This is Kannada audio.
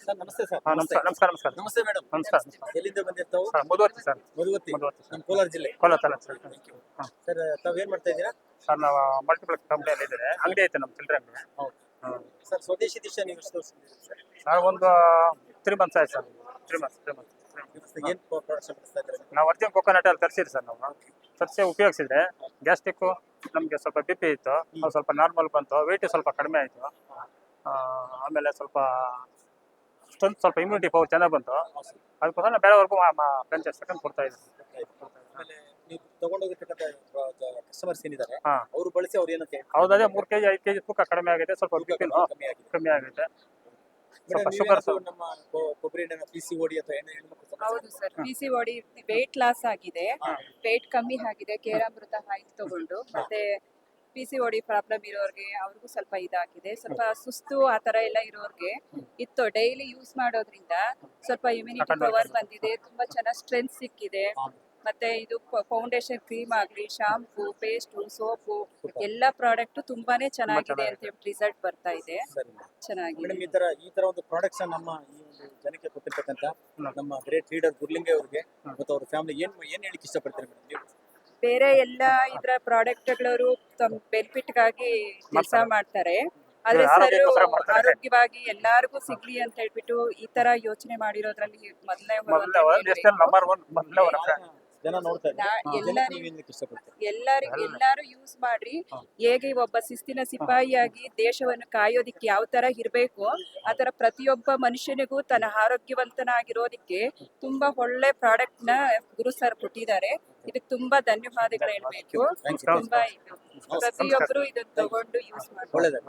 ಸರ್ ನಮಸ್ತೆ ಸರ್. ಹಾ, ನಮಸ್ಕಾರ ನಮಸ್ಕಾರ ನಮಸ್ಕಾರ ನಮಸ್ತೆ ಮೇಡಮ್. ನಮಸ್ಕಾರ ಎಲ್ಲಿಂದ ಬಂದಿರ್ತಾವು? ಸರ್ ಮಧುವರ್ತಿ ಸರ್ ಮಧುವತಿ, ಮಧುವರ್ತಿ ಸರ್ ನಮ್ಮ ಕೋಲಾರ ಜಿಲ್ಲೆ. ಕೋಲಾರ ತಾಲೂಕು ಸರ್. ಹಾಂ ಸರ್ ತಾವ್ ಏನ್ ಮಾಡ್ತಾ ಇದ್ದೀರಾ? ಸರ್ ನಾವು ಮಲ್ಟಿಪ್ಲೆಕ್ಸ್ ಕಂಪ್ನಿಯಲ್ಲಿ ಇದ್ದಾರೆ, ಅಂಗಡಿ ಐತೆ ನಮ್ಮ ಚಿಲ್ಲರೆ ಅಂಗಡಿ. ಹೌದು ಹಾಂ ಸರ್. ಸ್ವದೇಶಿ ದಿಶಾ ನೀವು ಎಷ್ಟು ವರ್ಷ ಸರ್? ಸರ್ ಒಂದು 3 months ಆಯ್ತು ಸರ್. 3 months. ಏನ್ ಪ್ರೊಡಕ್ಷನ್ ಮಾಡಿಸ್ತಾ ಇದ್ದೀರಾ? ನಾವು ಒರಿಜಿನಲ್ ಕೊಕೊನಟ್ ಅಲ್ಲಿ ತರಿಸಿರಿ ಸರ್. ನಾವು ತರಿಸಿ ಉಪಯೋಗಿಸಿದ್ರೆ ಗ್ಯಾಸ್ಟ್ರಿಕ್ಕು ನಮಗೆ ಸ್ವಲ್ಪ ಬಿ ಪಿ ಇತ್ತು, ಅದು ಸ್ವಲ್ಪ ನಾರ್ಮಲ್ ಬಂತು, ವೆಯ್ಟ್ ಸ್ವಲ್ಪ ಕಡಿಮೆ ಆಯಿತು. ಆಮೇಲೆ ಸ್ವಲ್ಪ ಸ್ಟ್ರೆಂತ್, ಸ್ವಲ್ಪ ಇಮ್ಯುನಿಟಿ ಪವರ್ ಚೆನ್ನಾಗಿ ಬಂತು. ಅದಕ್ಕೋಸ್ಕರ ನಾವು ಬೇರೆಯವ್ರಿಗೂ ಫ್ರೆಂಚೈಸ್ ತಗೊಂಡು ಕೊಡ್ತಾ ಇದ್ದೀವಿ. ಆಮೇಲೆ ನೀವು ತಗೊಂಡೋಗಿರ್ತಕ್ಕಂಥ ಕಸ್ಟಮರ್ಸ್ ಏನಿದ್ದಾರೆ ಹಾಂ ಅವರು ಬಳಸಿ ಅವ್ರು ಏನಂತ ಹೇಳ್ತಾರೆ? ಹೌದು, ಅದೇ 3 kg 5 kg ತೂಕ ಕಡಿಮೆ ಆಗಿದೆ, ಸ್ವಲ್ಪ ಬಿ ಪಿ ಕಮ್ಮಿ ಆಗಿದೆ. ಕಮ್ಮಿ ಆಗಿದೆ, ಸ್ವಲ್ಪ ಮೇಡಮ್, ಶುಗರ್ ನೀವೇನಾದ್ರೂ ನಮ್ಮ ಕೊಬ್ಬರಿ ಎಣ್ಣೆನ PCOD ಅಥವಾ ಹೆಣ್ಮಕ್ಳು ಹೌದು ಸರ್, PCOD ವೇಟ್ ಲಾಸ್ ಆಗಿದೆ, ವೇಟ್ ಕಮ್ಮಿ ಆಗಿದೆ ಕೇರಾಮೃತ ಆಯಿಲ್ ತಗೊಂಡು. ಮತ್ತೆ PCOD ಪ್ರಾಬ್ಲಮ್ ಇರೋರ್ಗೆ ಅವ್ರಿಗೂ ಸ್ವಲ್ಪ ಇದಾಗಿದೆ, ಸ್ವಲ್ಪ ಸುಸ್ತು ಆ ತರ ಎಲ್ಲ ಇರೋರ್ಗೆ ಇತ್ತು. ಡೈಲಿ ಯೂಸ್ ಮಾಡೋದ್ರಿಂದ ಸ್ವಲ್ಪ ಇಮ್ಯುನಿಟಿ ಪವರ್ ಬಂದಿದೆ, ತುಂಬಾ ಚೆನ್ನಾಗಿ ಸ್ಟ್ರೆಂತ್ ಸಿಕ್ಕಿದೆ. ಮತ್ತೆ ಇದು ಫೌಂಡೇಶನ್ ಕ್ರೀಮ್ ಆಗ್ಲಿ, ಶಾಂಪೂ, ಪೇಸ್ಟು, ಸೋಪು ಎಲ್ಲ ಪ್ರಾಡಕ್ಟ್ ತುಂಬಾನೇ ಚೆನ್ನಾಗಿದೆ ಅಂತ ರಿಸಲ್ಟ್ ಬರ್ತಾ ಇದೆ. ಸರಿ ಚೆನ್ನಾಗಿದೆ. ಮೇಡಮ್, ಈ ತರ ಒಂದು ಪ್ರಾಡಕ್ಟ್ಸ್ ನಮ್ಮ ಈ ಒಂದು ಜನಕ್ಕೆ ಕೊಟ್ಟಿರ್ತಕ್ಕಂಥ ನಮ್ಮ ಗ್ರೇಟ್ ಲೀಡರ್ ಗುರ್ಲಿಂಗೆ ಅವರಿಗೆ ಮತ್ತು ಅವ್ರ ಫ್ಯಾಮಿಲಿ ಏನ್ ಹೇಳಿಕ್ಕೆ ಇಷ್ಟಪಡ್ತೀರಿ ಮೇಡಮ್ ನೀವು? ಬೇರೆ ಎಲ್ಲ ಇದ್ರ ಪ್ರಾಡಕ್ಟ್ಗಳವರು ತಮ್ಮ ಬೆನಿಫಿಟ್ಗಾಗಿ ಕೆಲಸ ಮಾಡ್ತಾರೆ, ಆದ್ರೆ ಸರ್ ಆರೋಗ್ಯಕ್ಕೋಸ್ಕರ ಮಾಡ್ತಾರೆ. ಆರೋಗ್ಯವಾಗಿ ಎಲ್ಲಾರ್ಗೂ ಸಿಗ್ಲಿ ಅಂತ ಹೇಳ್ಬಿಟ್ಟು ಈ ತರ ಯೋಚನೆ ಮಾಡಿರೋದ್ರಲ್ಲಿ ಮೊದಲನೇ ಜನ ನೋಡ್ತಾ ಎಲ್ಲರಿಗೂ ಇಷ್ಟಪಡ್ತಾರೆ. ಎಲ್ಲಾರು ಯೂಸ್ ಮಾಡ್ರಿ. ಹೇಗೆ ಒಬ್ಬ ಶಿಸ್ತಿನ ಸಿಪಾಯಿಯಾಗಿ ದೇಶವನ್ನು ಕಾಯೋದಿಕ್ಕೆ ಯಾವ ತರ ಇರಬೇಕು, ಆ ತರ ಪ್ರತಿಯೊಬ್ಬ ಮನುಷ್ಯನಿಗೂ ತನ್ನ ಆರೋಗ್ಯವಂತನಾಗಿರೋದಿಕ್ಕೆ ತುಂಬಾ ಒಳ್ಳೆ ಪ್ರಾಡಕ್ಟ್ ನ ಗುರು ಸರ್ ಕೊಟ್ಟಿದ್ದಾರೆ. ಇದಕ್ಕೆ ತುಂಬಾ ಧನ್ಯವಾದಗಳು ಹೇಳ್ಬೇಕು. ತುಂಬಾ ಇದು ಪ್ರತಿಯೊಬ್ರು ಇದನ್ನ ತಗೊಂಡು ಯೂಸ್ ಮಾಡ್ತಾರೆ. ಒಳ್ಳೆಯದು.